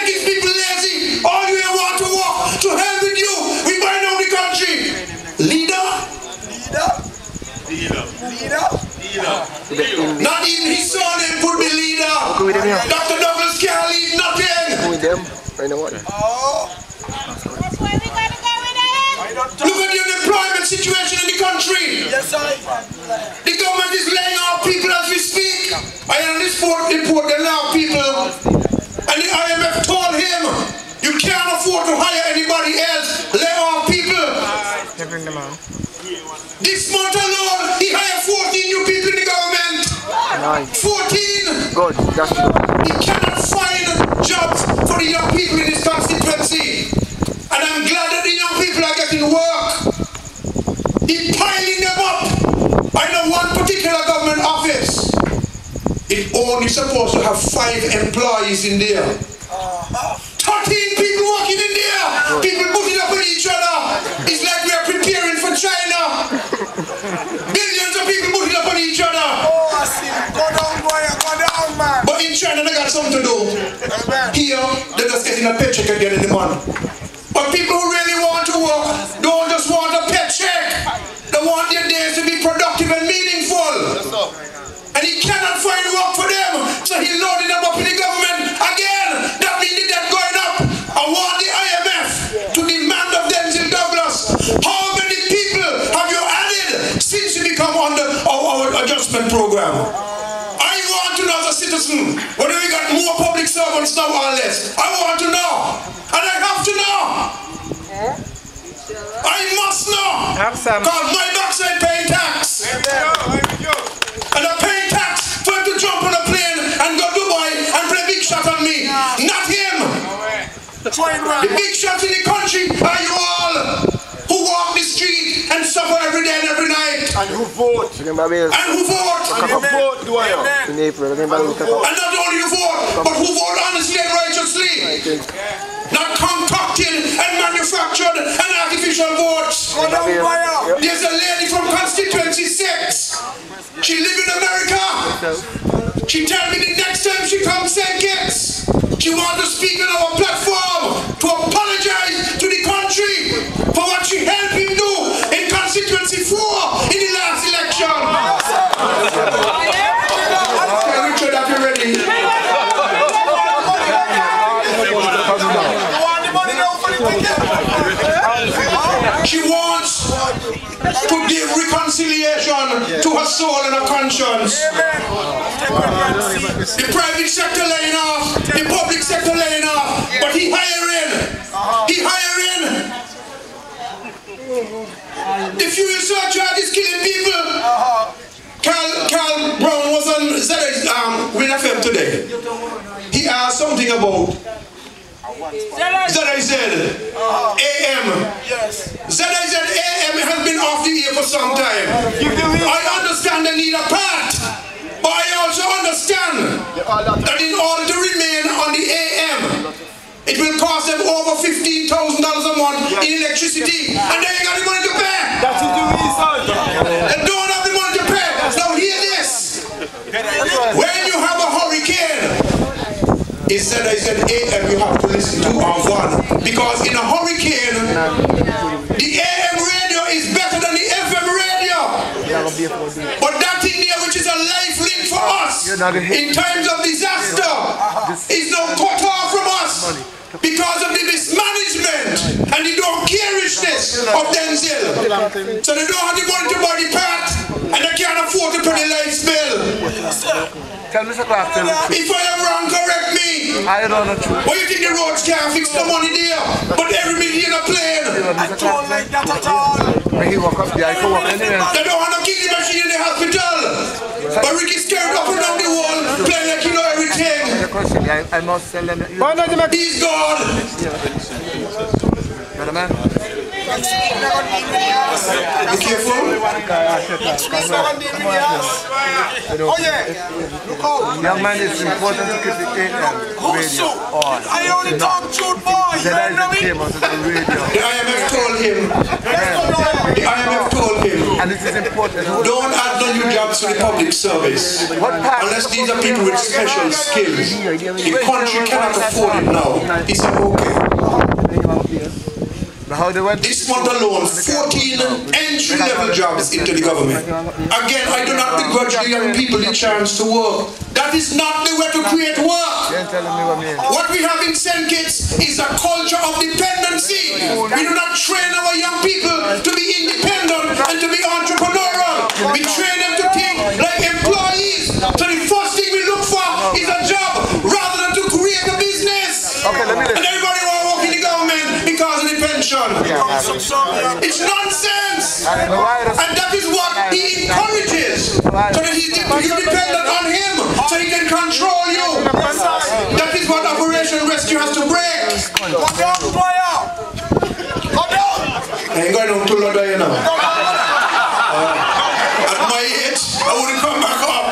these people lazy. All you want to walk to hell with you. We buy down the country. Leader. Not even his son could be leader. Dr. Douglas can't lead nothing. With them, I know what. Look at the unemployment situation in the country. Yes, sir. The government is laying off people as we speak. I am this report they lay off people. And the IMF told him, you can't afford to hire anybody else. Lay off people. This month alone, he hired 14 new people in the government. 14. Good. That's good. He cannot find jobs for the young people in his constituency. And I'm glad that the young people are getting work. He's piling them up. I know one particular government office. It's only supposed to have 5 employees in there. 13 people working in there. People putting up with each other. It's like we are preparing for China. Billions of people putting up on each other. Oh, I see. Go down, Dwyer. Go down, man. But in China, they got something to do. Here, they're just getting a paycheck at the end of the month. But people who really want to work don't just want a paycheck. They want their days to be productive and meaningful. And he cannot find work for them. So he loaded them up in the government again. That means the debt going up. I want the IMF to demand of Denzel Douglas. How many people have you added since you become under our adjustment program? I want to know as a citizen whether we got more public servants now or less. I want to know. And I have to know. I must know. Because my backside paying tax. And I pay tax for him to jump on a plane and go to Dubai and play big shot on me. Not him. The big shots in the country are you all who walk the street and suffer every day and every night. And who vote. And who vote. Amen. And not only who vote, but who vote honestly and righteously. Not concocted and manufactured and artificial votes. There's a lady from constituency 6. She live in America. She tell me the next time she comes St. Kitts, she wants to speak on our platform to apologize to the country for what she helped him do in constituency 4 in the last election. Richard, are you ready? She wants to give reconciliation to her soul and her conscience. The private sector laying off, the public sector laying off, but he hiring. The fuel surcharge is killing people. Carl Brown was on Win FM today. He asked something about ZIZ AM. ZIZ AM has been off the air for some time. I understand they need a part, but I also understand that in order to remain on the AM, it will cost them over $15,000 a month in electricity, and they ain't got the money to pay. That's the reason. They don't have the money to pay. Now hear this. When you have a hurricane, it said AM you have to listen to on 1. Because in a hurricane, the AM radio is better than the FM radio. But that thing there, which is a life link for us in times of disaster, is now cut off from us because of the mismanagement and the don't carishness of Denzel. So they don't have the money to buy the part, and they can't afford to pay the light bill. Tell Mr. Clark, tell me. If I am wrong, correct me. I don't know true. What you think the roads can't fix the money there? But every million a plane. I don't like that at all. When he walk up there, I can walk anywhere. They don't want to keep the machine in the hospital. But Ricky's carried up and down the wall, playing like you know everything. I must tell them. He's God. Brother man. Be careful. Oh yeah. Look out. Young man, it's important to keep the radio on. I only talk truth, boy. The IMF told him. The IMF told him. And this is important. Don't add no new jobs to the public service unless these are people with special skills. The country cannot afford it now. He said, okay. This month alone, 14 entry-level jobs into the government. Again, I do not begrudge the young people the chance to work. That is not the way to create work. What we have in St. Kitts is a culture of dependency. We do not train our young people to be independent and to be entrepreneurial. We train them to think like employees. So the first thing we look for is a job rather than to create a business. And everybody want to work in the government because of the pension. It's nonsense. And that is what he encourages. So that you're dependent on him so he can control you. That is what Operation Rescue has to break. Go down, Dwyer. Go down. I ain't going on to Dwyer now. At my age, I wouldn't come back up.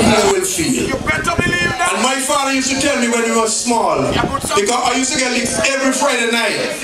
He will feel. You better believe that. And my father used to tell me when we were small, because I used to get licks every Friday night.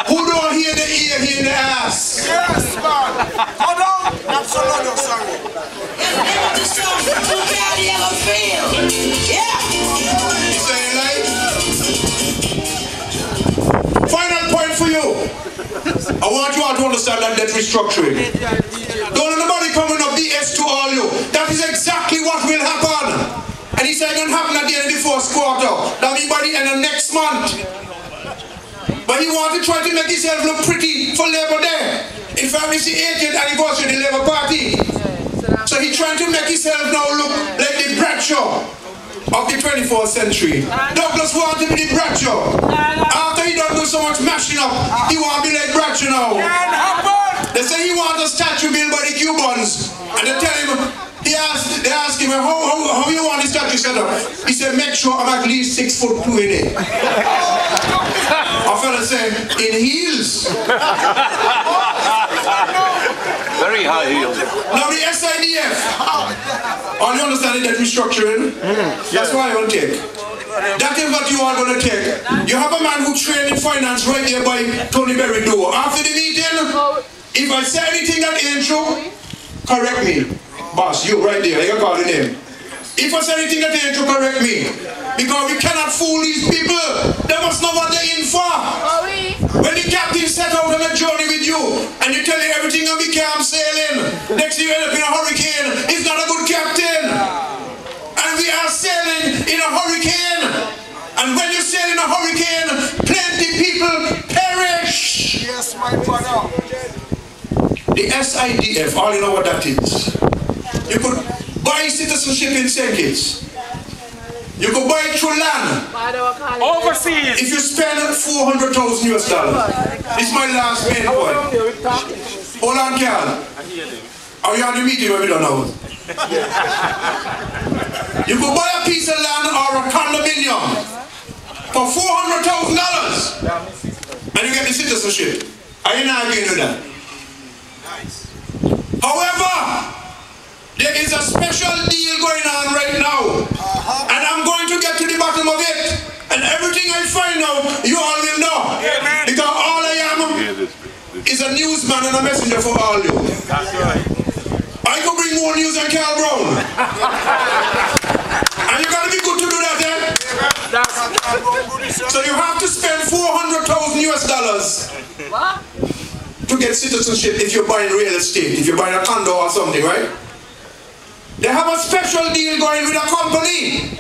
Who don't hear the ear, hear the ass. Yes, man. Hold on. That's so long, sorry. Say like. Final point for you. I want you all to understand that debt restructuring. Don't let nobody coming up BS to all you. That is exactly what will happen. And he said it going to happen at the end of the first quarter. That'll be by the end of next month. But he wants to try to make himself look pretty for Labour Day. In fact, it's the 80th anniversary of the Labour Party. So he's trying to make himself now look like the Bradshaw of the 24th century. Douglas wanted to be the Bradshaw. After he done do so much mashing up, he want to be like Bradshaw now. They say he wants a statue built by the Cubans. And they tell him, they ask him, how you want the statue set up? He said, make sure I'm at least 6'2" in it. A fella said, in heels. Very high heels. Now the SIDF, you understand that restructuring? That's why I will take. That is what you are going to take. You have a man who trained in finance right there by Tony Berry door. After the meeting, if I say anything that ain't true, correct me. Boss, you right there, you can call the name. If I say anything that ain't true, correct me. Because we cannot fool these people. They must know what they're in for. When the captain set out on a journey with you, and you tell him everything will be calm sailing, next thing you end up in a hurricane, he's not a good captain. And we are sailing in a hurricane. And when you sail in a hurricane, plenty people perish. Yes, my brother. The SIDF, all you know what that is. You could buy citizenship in St. Kitts. You could buy it through land. Overseas. If you spend $400,000 US. This is my last main point. Hold on, Carl. Are you on the meeting where we don't know? You could buy a piece of land or a condominium for $400,000 and you get the citizenship. I ain't arguing with that. However, there is a special deal going on right now, and I'm going to get to the bottom of it, and everything I find out, you all will know, because all I am is a newsman and a messenger for all you. I could bring more news than Carl Brown, and you gotta be good to do that, eh? So you have to spend $400,000 US to get citizenship if you're buying real estate, if you're buying a condo or something, right? They have a special deal going with a company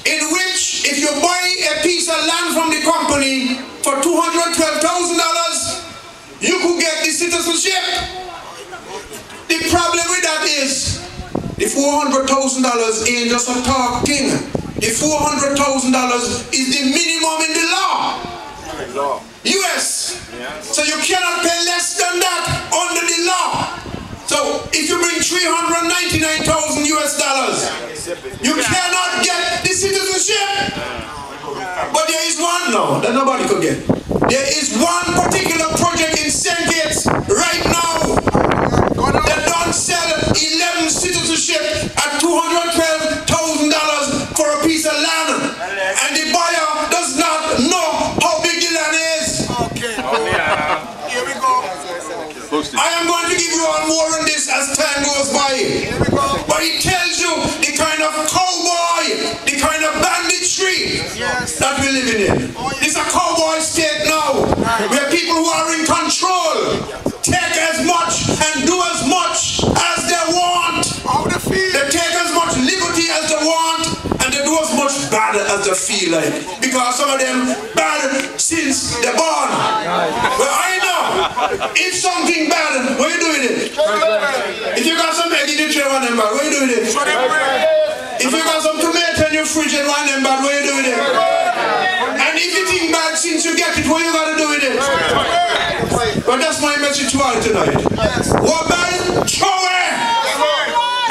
in which if you buy a piece of land from the company for $212,000, you could get the citizenship. The problem with that is the $400,000 ain't just a talk thing. The $400,000 is the minimum in the law. US. So you cannot pay less than that under the law. So if you bring $399,000 US, you cannot get the citizenship. now that nobody could get. There is one particular project in St. Kitts right now that don't sell 11 citizenship at $212,000 for a piece of land. And the buyer does not know how big the land is. Okay. Here we go. I am going to give you all more on this as time goes by. But it tells you the kind of cowboy, the kind of banditry that we're living in. It's a cowboy state now, where people who are in control take as much and do as much as they want. They take as much liberty as they want, and they do as much bad as they feel like. Because some of them bad since they're born. Well, I know, if something bad, what are you doing it? If you got some egg in your tray, one them bad, what are you doing it? If you got some tomato in your fridge and one them bad, what are you doing it? And if you think bad since you get it, what you got to do with it? But that's my message to all tonight. What bad? Throw it!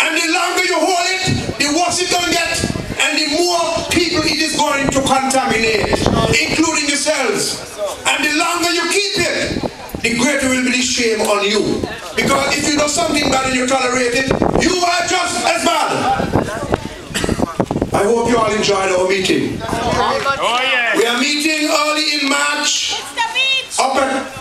And the longer you hold it, the worse it's going to get. And the more people it is going to contaminate, including yourselves. And the longer you keep it, the greater will be the shame on you. Because if you do something bad and you tolerate it, you are just as bad. I hope you all enjoyed our meeting. Oh, yeah. We are meeting early in March up at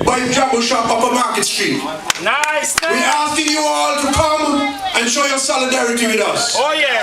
by Jabba Shop up on Market Street. Nice. We're asking you all to come and show your solidarity with us. Oh, yes.